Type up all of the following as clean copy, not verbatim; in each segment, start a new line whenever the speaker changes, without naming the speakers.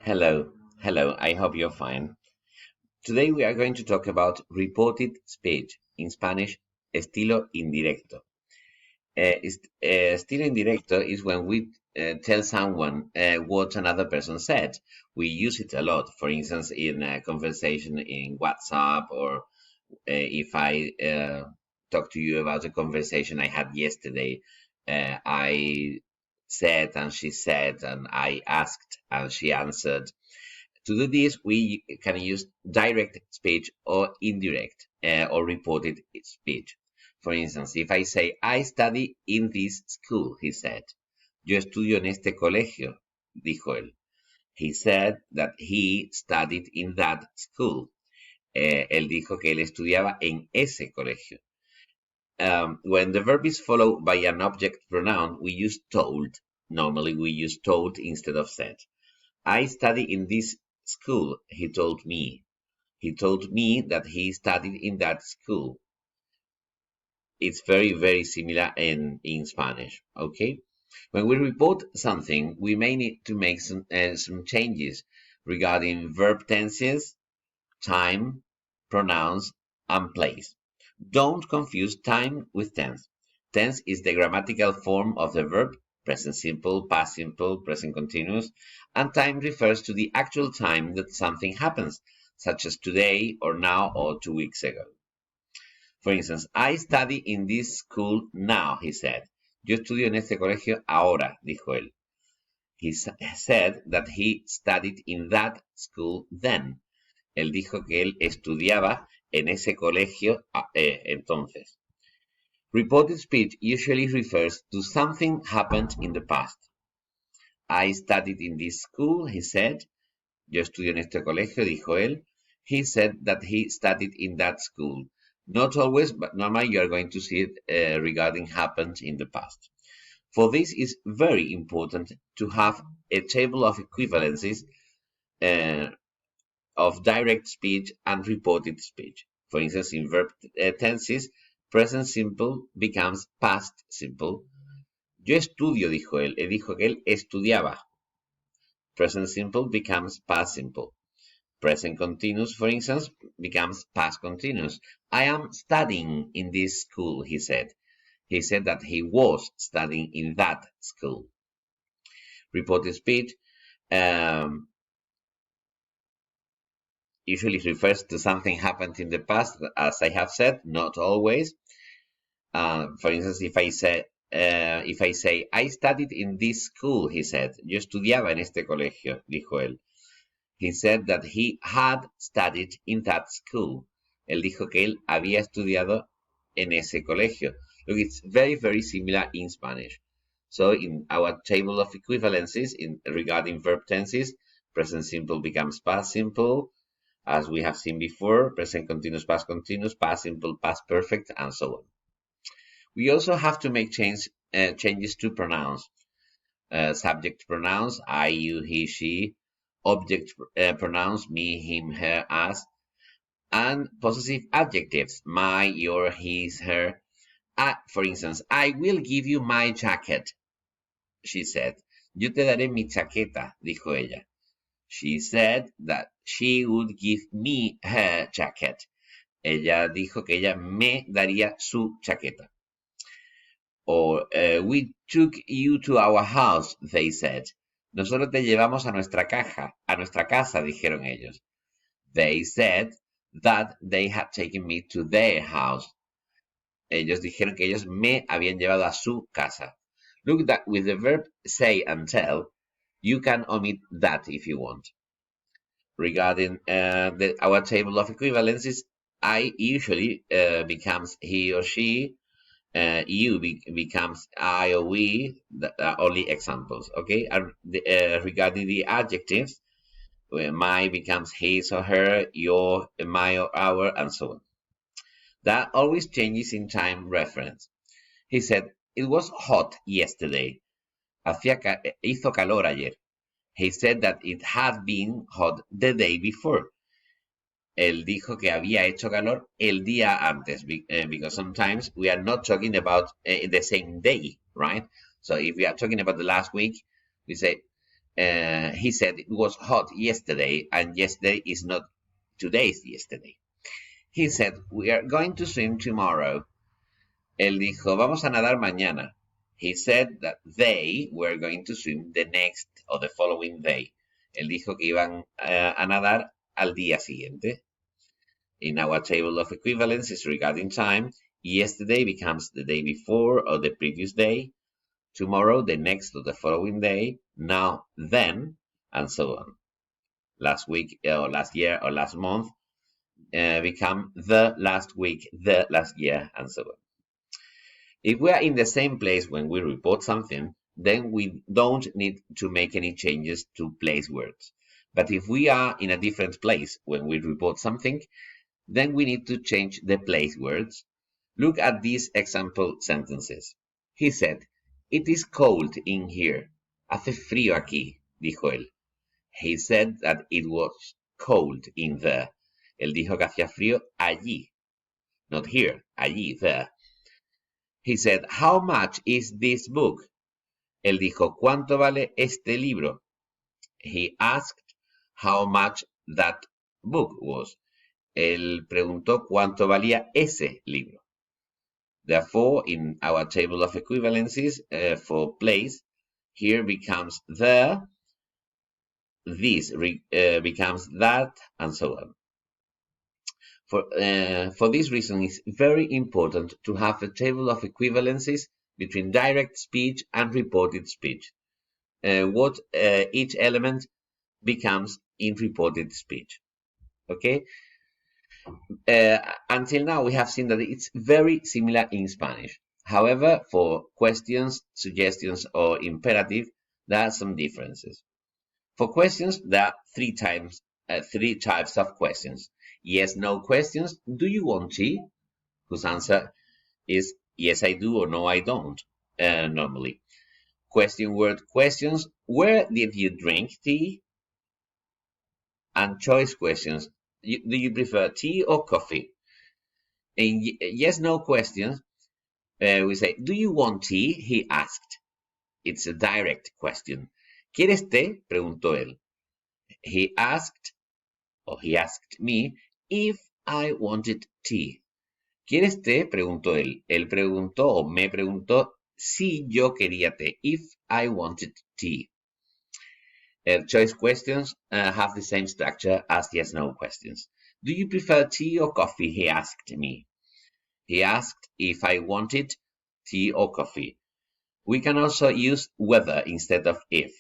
Hello, hello, I hope you're fine. Today we are going to talk about reported speech, in Spanish, estilo indirecto. Estilo indirecto is when we tell someone what another person said. We use it a lot, for instance, in a conversation in WhatsApp, or if I talk to you about a conversation I had yesterday. I said and she said, and I asked and she answered. To do this, we can use direct speech or indirect or reported speech. For instance, if I say, I study in this school, he said. Yo estudio en este colegio, dijo él. He said that he studied in that school. Él dijo que él estudiaba en ese colegio. When the verb is followed by an object pronoun, we use told. Normally, we use told instead of said. I study in this school, he told me. He told me that he studied in that school. It's very, very similar in Spanish, okay? When we report something, we may need to make some changes regarding verb tenses, time, pronouns, and place. Don't confuse time with tense. Tense is the grammatical form of the verb, present simple, past simple, present continuous, and time refers to the actual time that something happens, such as today or now or 2 weeks ago. For instance, I study in this school now, he said. Yo estudio en este colegio ahora, dijo él. He said that he studied in that school then. Él dijo que él estudiaba en ese colegio entonces. Reported speech usually refers to something happened in the past. I studied in this school, he said. Yo estudio en este colegio, dijo él. He said that he studied in that school. Not always, but normally you are going to see it regarding happened in the past. For this, it's very important to have a table of equivalences of direct speech and reported speech. For instance, in verb tenses, present simple becomes past simple. Yo estudio, dijo él. Él dijo que él estudiaba. Present simple becomes past simple. Present continuous, for instance, becomes past continuous. I am studying in this school, he said. He said that he was studying in that school. Reported speech usually refers to something happened in the past, as I have said, not always. For instance, if I say, I studied in this school, he said. Yo estudiaba en este colegio, dijo él. He said that he had studied in that school. Él dijo que él había estudiado en ese colegio. Look, it's very, very similar in Spanish. So in our table of equivalences regarding verb tenses, present simple becomes past simple, as we have seen before, present continuous, past simple, past perfect, and so on. We also have to make changes to pronouns. Subject pronouns, I, you, he, she. Object pronouns, me, him, her, us. And possessive adjectives, my, your, his, her. For instance, I will give you my jacket, she said. Yo te daré mi chaqueta, dijo ella. She said that she would give me her jacket. Ella dijo que ella me daría su chaqueta. Or, we took you to our house, they said. Nosotros te llevamos a nuestra casa, dijeron ellos. They said that they had taken me to their house. Ellos dijeron que ellos me habían llevado a su casa. Look, that with the verb say and tell, you can omit that if you want. Regarding our table of equivalences, I usually becomes he or she. You becomes I or we. Only examples, okay? And regarding the adjectives, my becomes his or her, your, my or our, and so on. That always changes in time reference. He said, it was hot yesterday. Hizo calor ayer. He said that it had been hot the day before. Él dijo que había hecho calor el día antes, because sometimes we are not talking about the same day, right? So if we are talking about the last week, we say, He said it was hot yesterday, and yesterday is not today's yesterday. He said, we are going to swim tomorrow. Él dijo, vamos a nadar mañana. He said that they were going to swim the next or the following day. Él dijo que iban a nadar al día siguiente. In our table of equivalences regarding time, yesterday becomes the day before or the previous day, tomorrow the next or the following day, now, then, and so on. Last week or last year or last month become the last week, the last year, and so on. If we are in the same place when we report something, then we don't need to make any changes to place words. But if we are in a different place when we report something, then we need to change the place words. Look at these example sentences. He said, it is cold in here. Hace frío aquí, dijo él. He said that it was cold in there. Él dijo que hacía frío allí. Not here, allí, there. He said, how much is this book? Él dijo, ¿cuánto vale este libro? He asked how much that book was. Él preguntó cuánto valía ese libro. Therefore, in our table of equivalences for place, here becomes there, this becomes that, and so on. For this reason, it's very important to have a table of equivalences between direct speech and reported speech. What each element becomes in reported speech. Okay? Until now, we have seen that it's very similar in Spanish. However, for questions, suggestions, or imperative, there are some differences. For questions, there are three types of questions. Yes, no questions. Do you want tea? Whose answer is yes, I do, or no, I don't, normally. Question word questions. Where did you drink tea? And choice questions. Do you prefer tea or coffee? In yes, no questions, we say, do you want tea? He asked. It's a direct question. ¿Quieres té? Preguntó él. He asked me if I wanted tea. ¿Quieres té? Preguntó él. Él preguntó o me preguntó si yo quería té. If I wanted tea. Choice questions have the same structure as yes-no questions. Do you prefer tea or coffee? He asked me. He asked if I wanted tea or coffee. We can also use whether instead of if.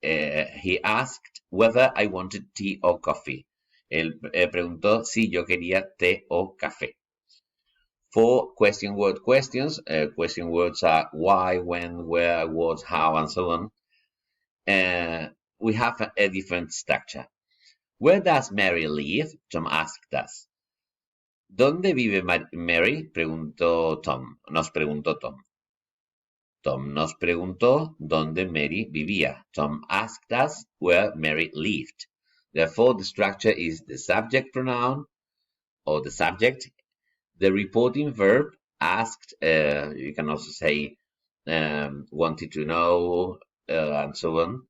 He asked whether I wanted tea or coffee. Él preguntó si yo quería té o café. For question word questions, question words are why, when, where, what, how, and so on. We have a different structure. Where does Mary live? Tom asked us. ¿Dónde vive Mary? Nos preguntó Tom. Tom nos preguntó dónde Mary vivía. Tom asked us where Mary lived. Therefore, the structure is the subject pronoun or the subject, the reporting verb asked, you can also say wanted to know, and so on.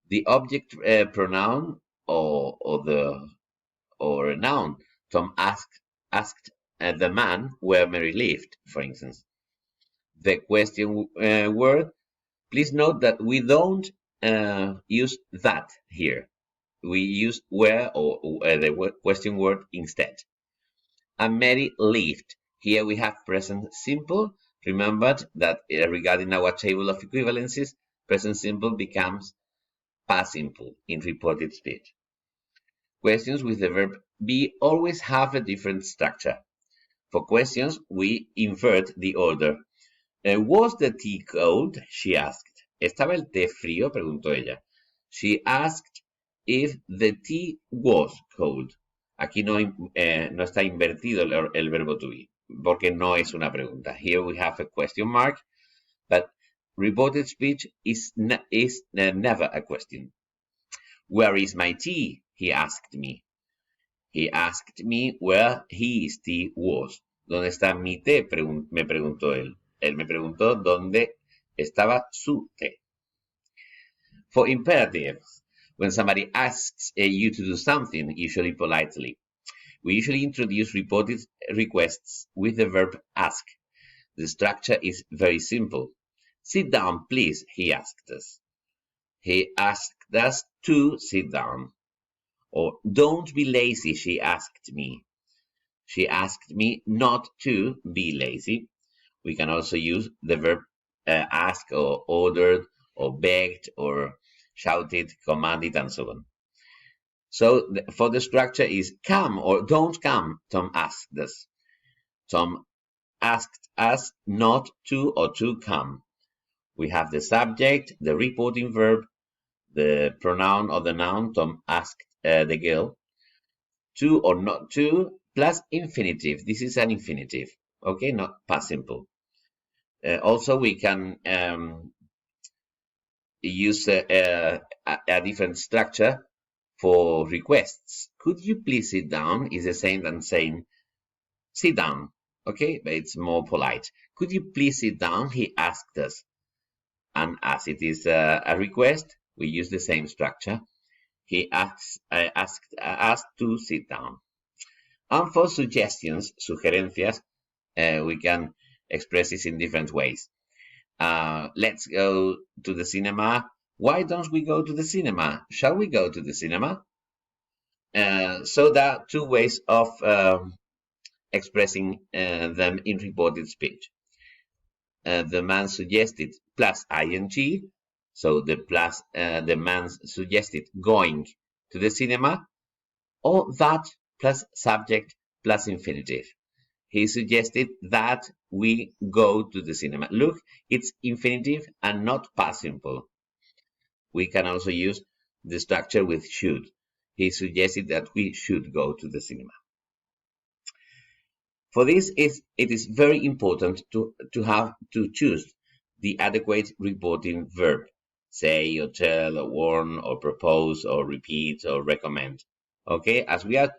The object pronoun or a noun. Tom asked the man where Mary lived, for instance. The question word. Please note that we don't use that here. We use where or the question word instead. And Mary lived. Here we have present simple. Remember that regarding our table of equivalences, present simple becomes past simple in reported speech. Questions with the verb be always have a different structure. For questions, we invert the order. Was the tea cold? She asked. ¿Estaba el té frío? Preguntó ella. She asked if the tea was cold. Aquí no está invertido el verbo to be, porque no es una pregunta. Here we have a question mark, but reported speech is never a question. Where is my tea? He asked me. He asked me where his tea was. ¿Dónde está mi té? Me preguntó él. Él me preguntó dónde estaba su té. For imperatives, when somebody asks you to do something, usually politely, we usually introduce reported requests with the verb ask. The structure is very simple. Sit down, please, he asked us. He asked us to sit down. Or don't be lazy, she asked me. She asked me not to be lazy. We can also use the verb ask or ordered or begged or shouted, commanded, and so on. So for the structure is come or don't come, Tom asked us. Tom asked us not to or to come. We have the subject, the reporting verb, the pronoun or the noun, Tom asked the girl, to or not to, plus infinitive. This is an infinitive, okay, not past simple. Also, we can use a different structure for requests. Could you please sit down is the same as saying sit down, okay, but it's more polite. Could you please sit down? He asked us. And as it is a request, we use the same structure. He asked us to sit down. And for suggestions, sugerencias, we can express this in different ways. Let's go to the cinema. Why don't we go to the cinema? Shall we go to the cinema? So there are two ways of expressing them in reported speech. The man suggested plus ing, so the man suggested going to the cinema, or that plus subject plus infinitive. He suggested that we go to the cinema. Look, it's infinitive and not past simple. We can also use the structure with should. He suggested that we should go to the cinema. For this, it is very important to choose the adequate reporting verb. Say or tell or warn or propose or repeat or recommend. Okay, as we are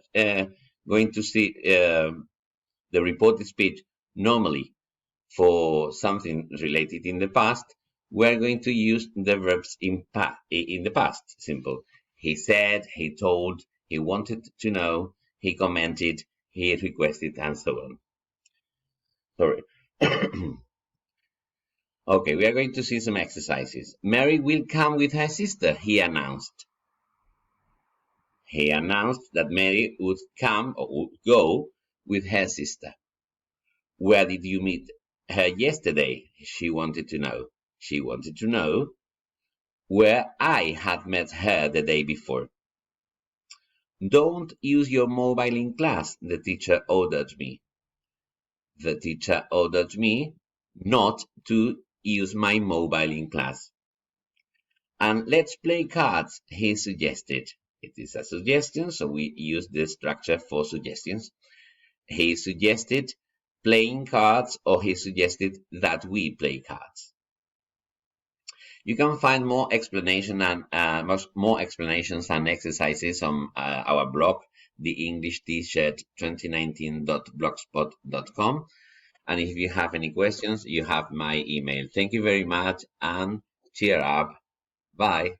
going to see the reported speech normally for something related in the past, we're going to use the verbs in the past. Simple. He said, he told, he wanted to know, he commented, he requested, and so on. Sorry. Okay, we are going to see some exercises. Mary will come with her sister, he announced. He announced that Mary would come or would go with her sister. Where did you meet her yesterday? She wanted to know. She wanted to know where I had met her the day before. Don't use your mobile in class, the teacher ordered me. The teacher ordered me not to use my mobile in class. And let's play cards, he suggested. It is a suggestion, so we use the structure for suggestions. He suggested playing cards, or he suggested that we play cards. You can find more explanation and more explanations and exercises on our blog, the English T-shirt 2019.blogspot.com. And if you have any questions, you have my email. Thank you very much and cheer up. Bye.